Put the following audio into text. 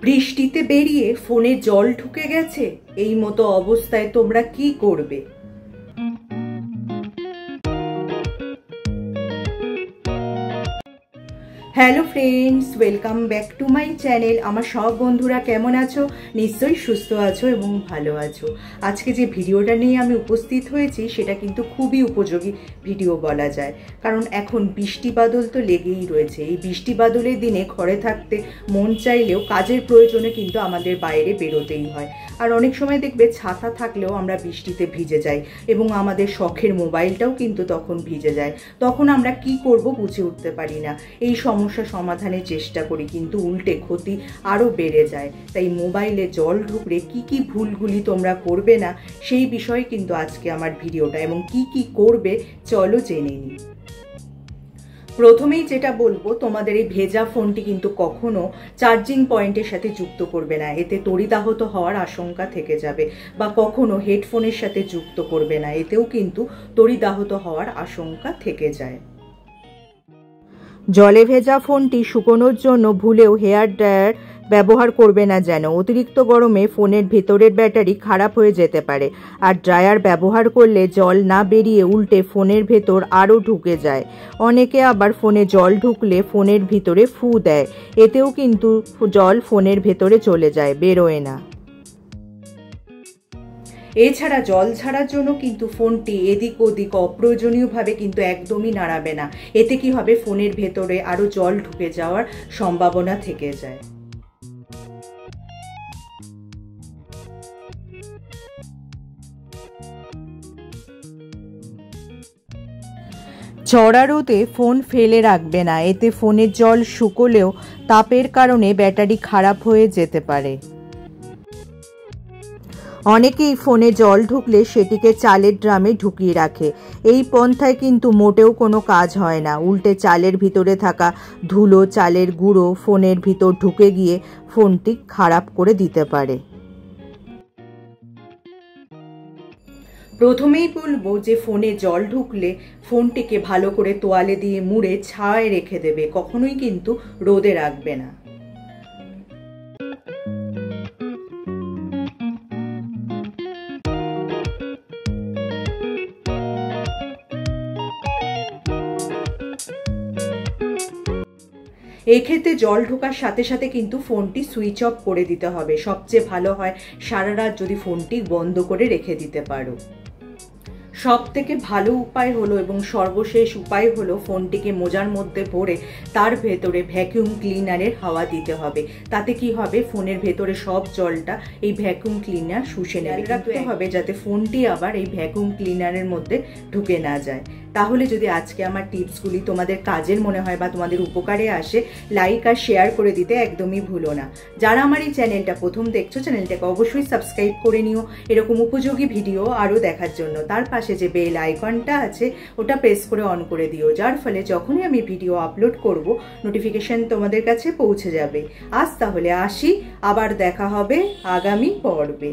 বৃষ্টিতে বেরিয়ে ফোনে জল ঢুকে গেছে, এই মতো অবস্থায় তোমরা কি করবে? Hello friends, welcome back to my channel. আমার সব বন্ধুরা কেমন আছো? নিশ্চয়ই সুস্থ আছো এবং ভালো আছো। আজকে যে ভিডিওটা নিয়ে আমি উপস্থিত হয়েছি সেটা কিন্তু খুবই উপযোগী ভিডিও বলা যায়, কারণ এখন বৃষ্টি বাদল তো লেগেই রয়েছে। এই বৃষ্টি বাদলের দিনে ঘরে থাকতে মন চাইলেও কাজের প্রয়োজনে কিন্তু আমাদের বাইরে বেরোতেই হয়। আর অনেক সময় দেখবে ছাতা থাকলেও আমরা বৃষ্টিতে ভিজে যাই এবং আমাদের শখের মোবাইলটাও কিন্তু তখন ভিজে যায়। তখন আমরা কি করব বুঝে উঠতে পারি না। এই সমস্যা সমাধানের চেষ্টা করি, কিন্তু উল্টে ক্ষতি আরও বেড়ে যায়। তাই মোবাইলে জল ঢুকলে কি কি ভুলগুলি তোমরা করবে না সেই বিষয়ে কিন্তু আজকে আমার ভিডিওটা, এবং কি কি করবে চলো জেনে নিই। প্রথমেই যেটা বলবো, তোমাদের এই ভেজা ফোনটি কিন্তু কখনো চার্জিং পয়েন্টের সাথে যুক্ত করবে না, এতে তড়িদাহত হওয়ার আশঙ্কা থেকে যাবে। বা কখনো হেডফোনের সাথে যুক্ত করবে না, এতেও কিন্তু তড়িদাহত হওয়ার আশঙ্কা থেকে যায়। জলে ভেজা ফোনটি শুকোনোর জন্য ভুলেও হেয়ার ড্রায়ার ব্যবহার করবে না, যেন অতিরিক্ত গরমে ফোনের ভেতরের ব্যাটারি খারাপ হয়ে যেতে পারে। আর ড্রায়ার ব্যবহার করলে জল না বেরিয়ে উল্টে ফোনের ভেতর আরও ঢুকে যায়। অনেকে আবার ফোনে জল ঢুকলে ফোনের ভিতরে ফু দেয়, এতেও কিন্তু জল ফোনের ভেতরে চলে যায়, বেরোয় না। এছাড়া জল ছাড়ার জন্য কিন্তু ফোনটি এদিক ওদিক অপ্রয়োজনীয়ভাবে কিন্তু একদমই নাড়াবে না, এতে কি হবে, ফোনের ভেতরে আরও জল ঢুকে যাওয়ার সম্ভাবনা থেকে যায়। চড়া রোদে ফোন ফেলে রাখবে না, এতে ফোনের জল শুকোলেও তাপের কারণে ব্যাটারি খারাপ হয়ে যেতে পারে। অনেকেই ফোনে জল ঢুকলে সেটিকে চালের ড্রামে ঢুকিয়ে রাখে। এই পন্থায় কিন্তু মোটেও কোনো কাজ হয় না, উল্টে চালের ভিতরে থাকা ধুলো, চালের গুঁড়ো ফোনের ভিতর ঢুকে গিয়ে ফোনটি খারাপ করে দিতে পারে। প্রথমেই বলবো যে ফোনে জল ঢুকলে ফোনটিকে ভালো করে তোয়ালে দিয়ে মুড়ে ছায়ায় রেখে দেবে, কখনোই কিন্তু রোদে রাখবে না। এক্ষেত্রে জল ঢোকার সাথে সাথে কিন্তু ফোনটি সুইচ অফ করে দিতে হবে। সবচেয়ে ভালো হয় সারা রাত যদি ফোনটি বন্ধ করে রেখে দিতে পারো। সব থেকে ভালো উপায় হলো এবং সর্বশেষ উপায় হলো ফোনটিকে মোজার মধ্যে ভরে তার ভেতরে ভ্যাকুয়াম ক্লিনারের হাওয়া দিতে হবে। তাতে কি হবে, ফোনের ভেতরে সব জলটা এই ভ্যাকুয়াম ক্লিনার শুষে নেবে। রাখতে হবে যাতে ফোনটি আবার এই ভ্যাকুয়াম ক্লিনারের মধ্যে ঢুকে না যায়। তাহলে যদি আজকে আমার টিপসগুলি তোমাদের কাজের মনে হয় বা তোমাদের উপকারে আসে, লাইক আর শেয়ার করে দিতে একদমই ভুলো না। যারা আমার এই চ্যানেলটা প্রথম দেখছো, চ্যানেলটাকে অবশ্যই সাবস্ক্রাইব করে নিও এরকম উপযোগী ভিডিও আরও দেখার জন্য। তার পাশে যে বেল আইকনটা আছে ওটা প্রেস করে অন করে দিও, যার ফলে যখনই আমি ভিডিও আপলোড করব নোটিফিকেশন তোমাদের কাছে পৌঁছে যাবে। আজ তাহলে আসি, আবার দেখা হবে আগামী পর্বে।